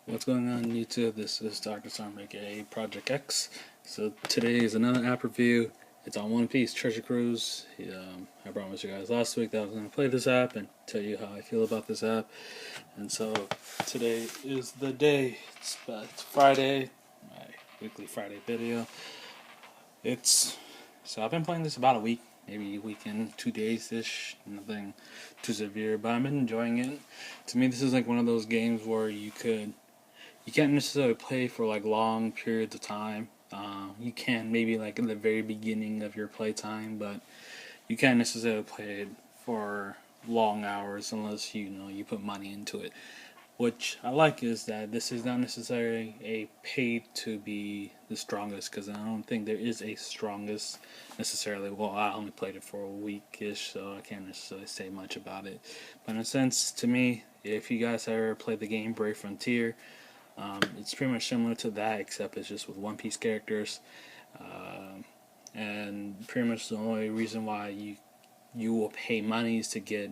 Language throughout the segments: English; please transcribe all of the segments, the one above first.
What's going on YouTube? This is Dr. Storm aka Project X. So today is another app review. It's on One Piece Treasure Cruise. I promised you guys last week that I was going to play this app and tell you how I feel about this app. And so today is the day. It's Friday, my weekly Friday video. So I've been playing this about a week, maybe a week and 2 days ish. Nothing too severe, but I've been enjoying it. To me, this is like one of those games where you can't necessarily play for like long periods of time. You can maybe like in the very beginning of your playtime, but you can't necessarily play it for long hours unless you put money into it. Which I like is that this is not necessarily a paid to be the strongest, because I don't think there is a strongest necessarily. Well, I only played it for a week-ish, so I can't necessarily say much about it. But in a sense, to me, if you guys ever played the game Brave Frontier, it's pretty much similar to that, except it's just with One Piece characters. And pretty much the only reason why you will pay money is to get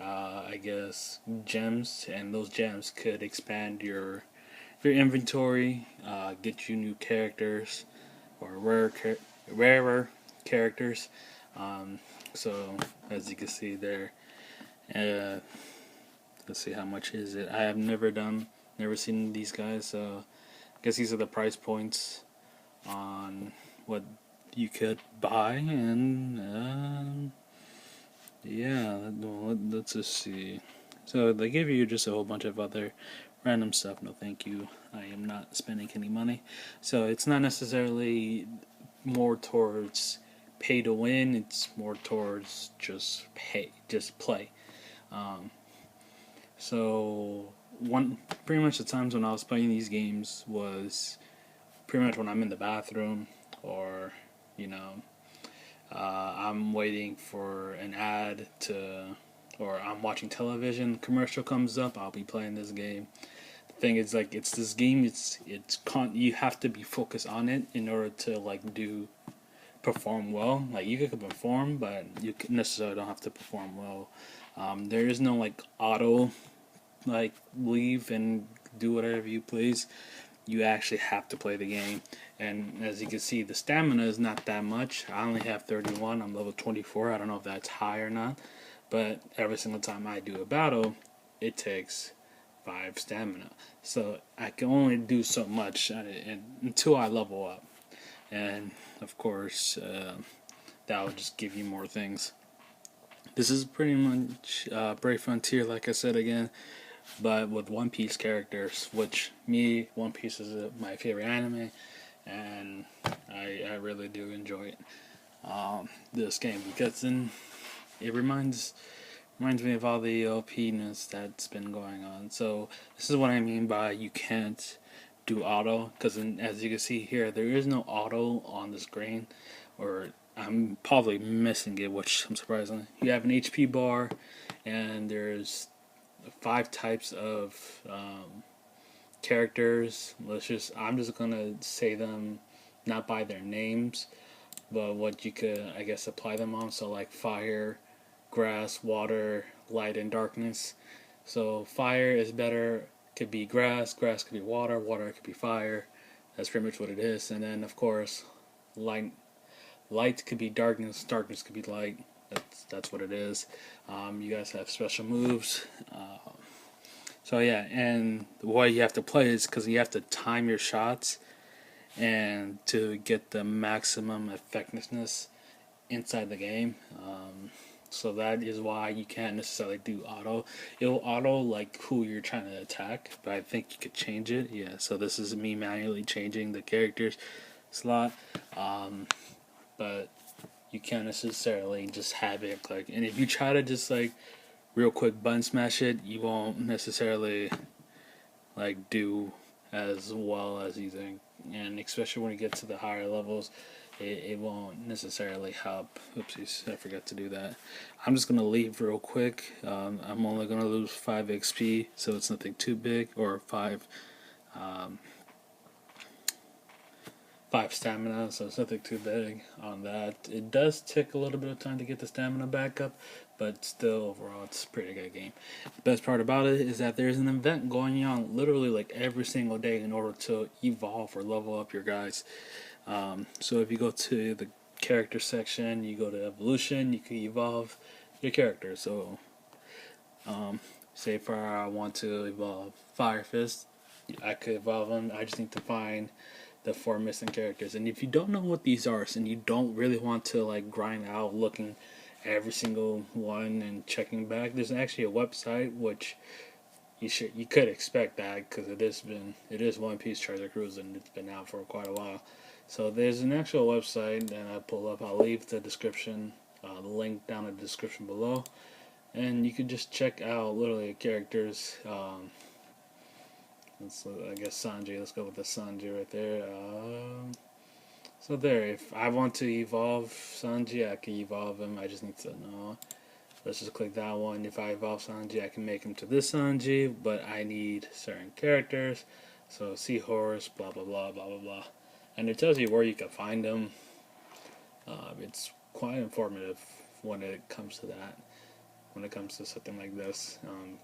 I guess gems, and those gems could expand your inventory, get you new characters or rarer characters. So as you can see there, uh, let's see how much is it. I have never seen these guys, so I guess these are the price points on what you could buy, and yeah, let's just see. So they give you just a whole bunch of other random stuff. No thank you, I am not spending any money. So it's not necessarily more towards pay to win, it's more towards just play. So pretty much the times when I was playing these games was pretty much when I'm in the bathroom, or I'm waiting for an ad or I'm watching television, commercial comes up, I'll be playing this game. The thing is, like, it's this game, you have to be focused on it in order to perform well. Like, you can perform, but you necessarily don't have to perform well. There is no auto leave and do whatever you please. You actually have to play the game. And as you can see, the stamina is not that much. I only have 31. I'm level 24. I don't know if that's high or not. But every single time I do a battle, it takes 5 stamina. So I can only do so much until I level up. And of course, that will just give you more things. This is pretty much Brave Frontier, like I said again, but with One Piece characters, which One Piece is my favorite anime, and I really do enjoy it. This game, because then it reminds me of all the OP-ness that's been going on. So this is what I mean by you can't do auto, because as you can see here, there is no auto on the screen, or I'm probably missing it, which I'm surprising. You have an HP bar, and there's 5 types of characters. I'm just gonna say them not by their names, but what you could, I guess, apply them on. So like fire, grass, water, light, and darkness. So fire is better, could be grass, grass could be water, water could be fire. That's pretty much what it is. And then of course, light could be darkness, darkness could be light. That's what it is. You guys have special moves. So yeah, and the way you have to play is because you have to time your shots and to get the maximum effectiveness inside the game. So that is why you can't necessarily do auto. It'll auto who you're trying to attack, but I think you could change it. Yeah, so this is me manually changing the characters slot. But you can't necessarily just have it and if you try to just real quick button smash it, you won't necessarily do as well as you think, and especially when you get to the higher levels, it won't necessarily help. Oopsies, I forgot to do that. I'm just gonna leave real quick. I'm only gonna lose 5 XP, so it's nothing too big, or 5 5 stamina, so it's nothing too big on that. It does take a little bit of time to get the stamina back up, but still, overall, it's a pretty good game. The best part about it is that there's an event going on literally like every single day in order to evolve or level up your guys. So if you go to the character section, you go to evolution, you can evolve your character. So, say for I want to evolve Fire Fist, I could evolve him. I just need to find the 4 missing characters. And if you don't know what these are, and you don't really want to like grind out looking every single one and checking back, there's actually a website which you could expect that because it is One Piece Treasure Cruise and it's been out for quite a while. So there's an actual website that I pull up. I'll leave the description, the link down in the description below, and you can just check out literally characters. I guess Sanji. Let's go with the Sanji right there. So there, if I want to evolve Sanji, I can evolve him. I just need to know. Let's just click that one. If I evolve Sanji, I can make him to this Sanji, but I need certain characters. So Seahorse, blah blah blah blah blah blah, and it tells you where you can find them. It's quite informative when it comes to that. When it comes to something like this,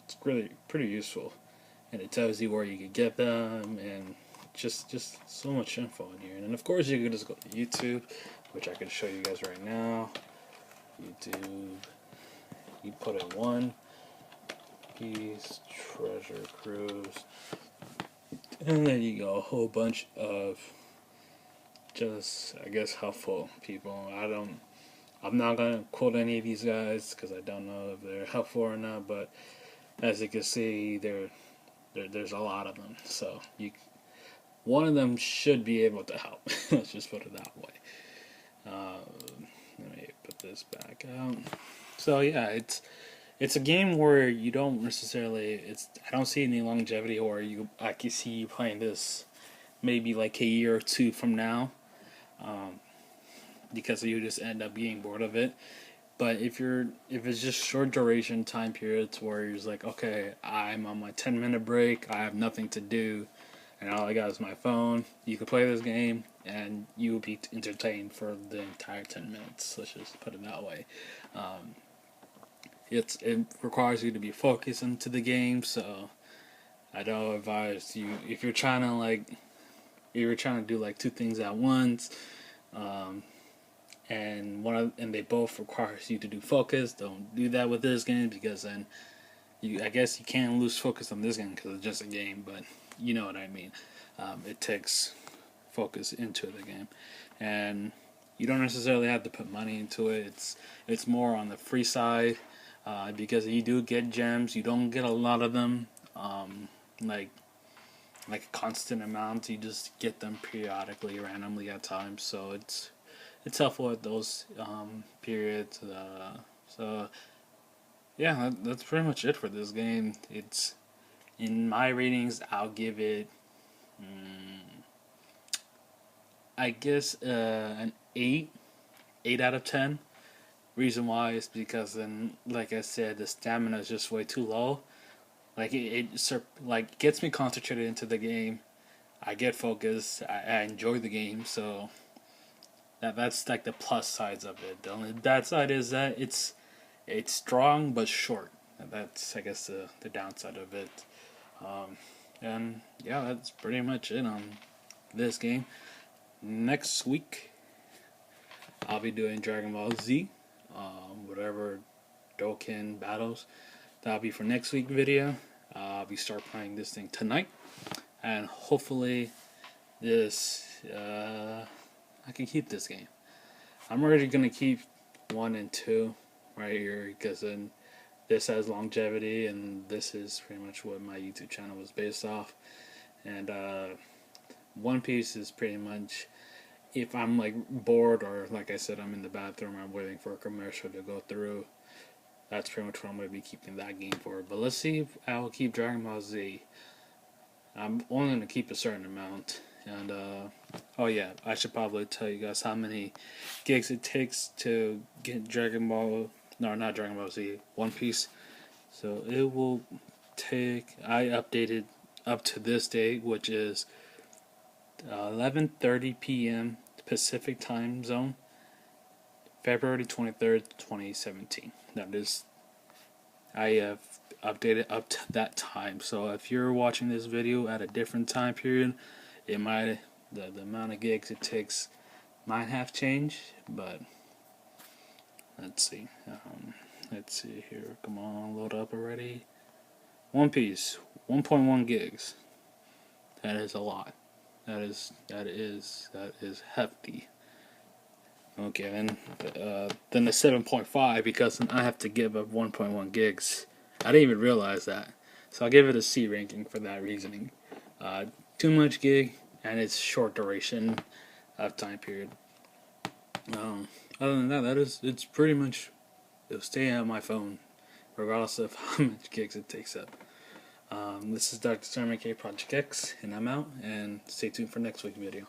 it's really pretty useful, and it tells you where you can get them, and just so much info in here. And then of course you can just go to YouTube, which I can show you guys right now. YouTube. You put in One Piece Treasure Cruise, and then you go a whole bunch of just, I guess, helpful people. I'm not gonna quote any of these guys because I don't know if they're helpful or not. But as you can see, there's a lot of them. So one of them should be able to help. Let's just put it that way. Let me put this back out. So yeah, it's a game where you don't necessarily. I don't see any longevity, or I can see you playing this maybe like a year or two from now, because you just end up getting bored of it. But if it's just short duration time periods where you're just like, okay, I'm on my 10-minute break, I have nothing to do, and all I got is my phone, you can play this game and you will be entertained for the entire 10 minutes. Let's just put it that way. It requires you to be focused into the game, so I don't advise you if you're trying to do like 2 things at once, and they both requires you to do focus. Don't do that with this game because then I guess you can't lose focus on this game because it's just a game, but you know what I mean. It takes focus into the game, and you don't necessarily have to put money into it. It's more on the free side. Because you do get gems, you don't get a lot of them, like a constant amount. You just get them periodically, randomly at times. So it's helpful at those periods. So yeah, that's pretty much it for this game. It's in my ratings, I'll give it, I guess, an 8 out of 10. Reason why is because then, like I said, the stamina is just way too low. Like it gets me concentrated into the game. I get focused. I enjoy the game. So that's like the plus sides of it. The only bad side is that it's strong but short. That's, I guess, the downside of it. And yeah, that's pretty much it on this game. Next week, I'll be doing Dragon Ball Z. Whatever Dokkan battles, that'll be for next week video. I'll be start playing this thing tonight, and hopefully I can keep this game. I'm already gonna keep 1 and 2 right here because then this has longevity, and this is pretty much what my YouTube channel was based off. And One Piece is pretty much, if I'm like bored or like I said I'm in the bathroom, I'm waiting for a commercial to go through, that's pretty much what I'm going to be keeping that game for. But let's see if I'll keep Dragon Ball Z. I'm only going to keep a certain amount. And oh yeah, I should probably tell you guys how many gigs it takes to get not Dragon Ball Z, One Piece. So it will take, I updated up to this date, which is 11:30 p.m. Pacific time zone, February 23rd, 2017. That is, I have updated up to that time. So if you're watching this video at a different time period, it might the amount of gigs it takes might have changed, but let's see. Let's see here. Come on, load up already. One Piece, 1.1 gigs. That is a lot. That is hefty. Okay, then the 7.5, because I have to give up 1.1 gigs. I didn't even realize that, so I'll give it a C ranking for that reasoning. Too much gig, and it's short duration of time period. Other than that, it's pretty much, it'll stay on my phone, regardless of how much gigs it takes up. This is Dr. Sermon K Project X, and I'm out, and stay tuned for next week's video.